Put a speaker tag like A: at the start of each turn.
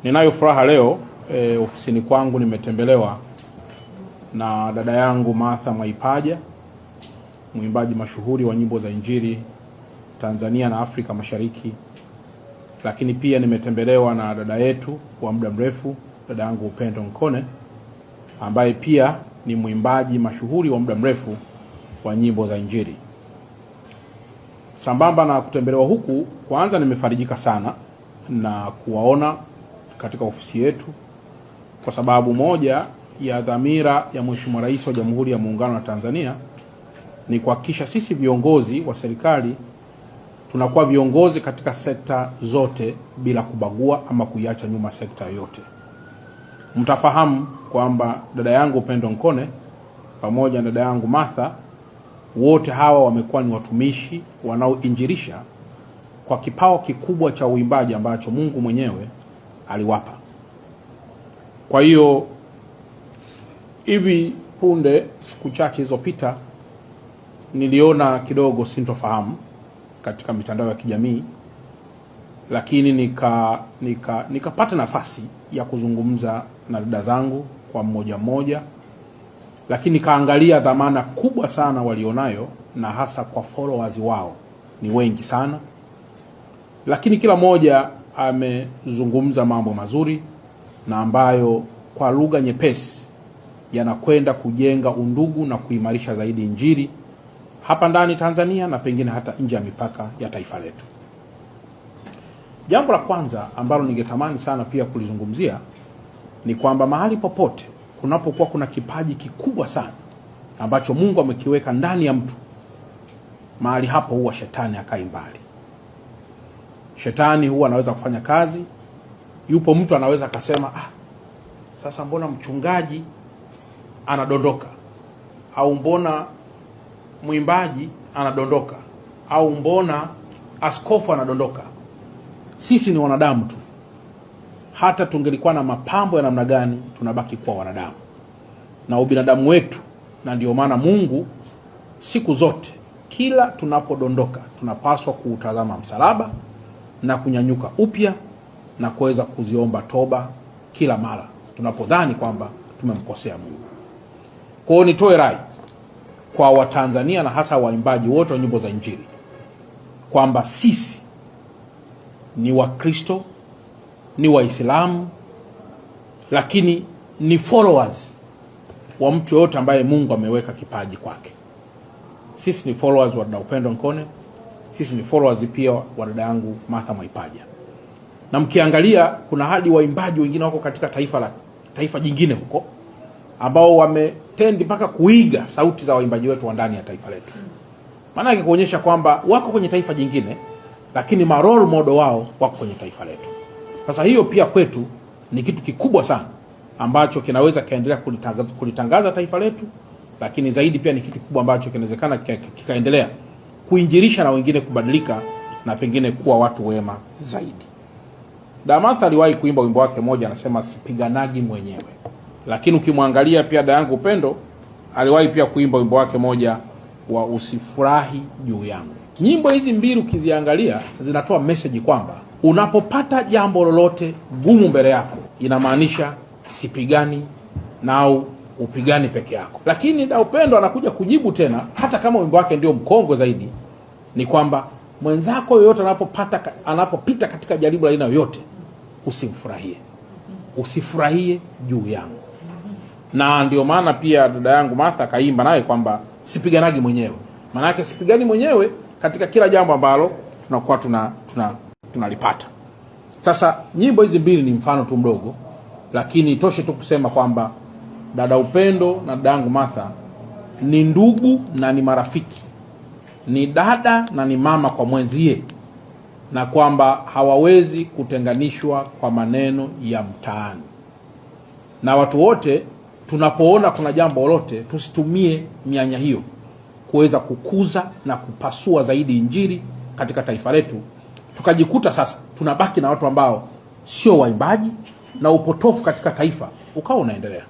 A: Ninayo furaha leo ofisini kwangu nimetembelewa na dada yangu Martha Mwaipaja, mwimbaji mashuhuri wa nyimbo za Injili Tanzania na Afrika Mashariki. Lakini pia nimetembelewa na dada yetu wa muda mrefu, dada yangu Upendo Nkone, ambaye pia ni mwimbaji mashuhuri wa muda mrefu wa nyimbo za Injili. Sambamba na kutembelewa huku, kwanza nimefarijika sana na kuwaona katika ofisi yetu, kwa sababu moja ya dhamira ya Mheshimiwa Rais wa Jamhuri ya Muungano wa Tanzania ni kuhakikisha sisi viongozi wa serikali tunakuwa viongozi katika sekta zote bila kubagua ama kuiacha nyuma sekta yoyote. Mtafahamu kwamba dada yangu Upendo Nkone pamoja na dada yangu Martha, wote hawa wamekuwa ni watumishi wanaoinjilisha kwa kipawa kikubwa cha uimbaji ambacho Mungu mwenyewe aliwapa. Kwa hiyo hivi punde, siku chache zilizopita, niliona kidogo sintofahamu katika mitandao ya kijamii, lakini nikapata nafasi ya kuzungumza na dada zangu kwa mmoja mmoja, lakini nikaangalia dhamana kubwa sana walionayo, na hasa kwa followers wao ni wengi sana, lakini kila mmoja amezungumza mambo mazuri na ambayo kwa lugha nyepesi yanakwenda kujenga undugu na kuimarisha zaidi Injili hapa ndani Tanzania na pengine hata nje ya mipaka ya taifa letu. Jambo la kwanza ambalo ningetamani sana pia kulizungumzia ni kwamba mahali popote kunapokuwa kuna kipaji kikubwa sana ambacho Mungu amekiweka ndani ya mtu, mahali hapo huwa shetani hakai mbali. Shetani huwa anaweza kufanya kazi. Yupo mtu anaweza akasema, sasa mbona mchungaji anadondoka, au mbona mwimbaji anadondoka, au mbona askofu anadondoka. Sisi ni wanadamu tu. Hata tungelikuwa na mapambo ya namna gani, tunabaki kuwa wanadamu na ubinadamu wetu, na ndio maana Mungu siku zote kila tunapodondoka tunapaswa kuutazama msalaba na kunyanyuka upya na kuweza kuziomba toba kila mara tunapodhani kwamba tumemkosea Mungu. Kwa hiyo nitoe rai kwa Watanzania na hasa waimbaji wote wa nyimbo za Injili kwamba sisi ni Wakristo, ni Waislamu, lakini ni followers wa mtu yote ambaye Mungu ameweka kipaji kwake. Sisi ni followers wa dada Upendo Nkone, sisi ni followers pia wa dada yangu Martha Mwaipaja. Na mkiangalia kuna hadi waimbaji wengine wako katika taifa jingine huko ambao wametendi mpaka kuiga sauti za waimbaji wetu wa ndani ya taifa letu. Maana yake kuonyesha kwamba wako kwenye taifa jingine lakini ma role model wao wako kwenye taifa letu. Sasa hiyo pia kwetu ni kitu kikubwa sana ambacho kinaweza kaendelea kulitangaza taifa letu, lakini zaidi pia ni kitu kikubwa ambacho kinawezekana kikaendelea kuinjilisha na wengine kubadilika na pengine kuwa watu wema zaidi. Dada Martha aliwahi kuimba wimbo wake mmoja, anasema sipiganagi mwenyewe. Lakini ukimwangalia pia dada yangu Upendo aliwahi pia kuimba wimbo wake mmoja wa usifurahi juu yangu. Nyimbo hizi mbili ukiziangalia zinatoa message kwamba unapopata jambo lolote gumu mbele yako, inamaanisha sipigani na upigani peke yako. Lakini dada Upendo anakuja kujibu tena, hata kama wimbo wake ndio mkongwe zaidi, ni kwamba mwenzako yoyote anapopita katika jaribu la aina yoyote, usimfurahie. Usifurahie juu yangu. Na ndio maana pia dada yangu Martha kaimba naye kwamba sipiganagi mwenyewe. Maana yake sipigani mwenyewe katika kila jambo ambalo tunakuwa tunalipata. Sasa nyimbo hizi mbili ni mfano tu mdogo, lakini toshe tu kusema kwamba dada Upendo na dada yangu Martha ni ndugu na ni marafiki, ni dada na ni mama kwa mwenzie, na kwamba hawawezi kutenganishwa kwa maneno ya mtaani. Na watu wote tunapoona kuna jambo lolote, tusitumie mianya hiyo kuweza kukuza na kupasua zaidi Injili katika taifa letu, tukajikuta sasa tunabaki na watu ambao sio waimbaji na upotofu katika taifa ukawa unaendelea.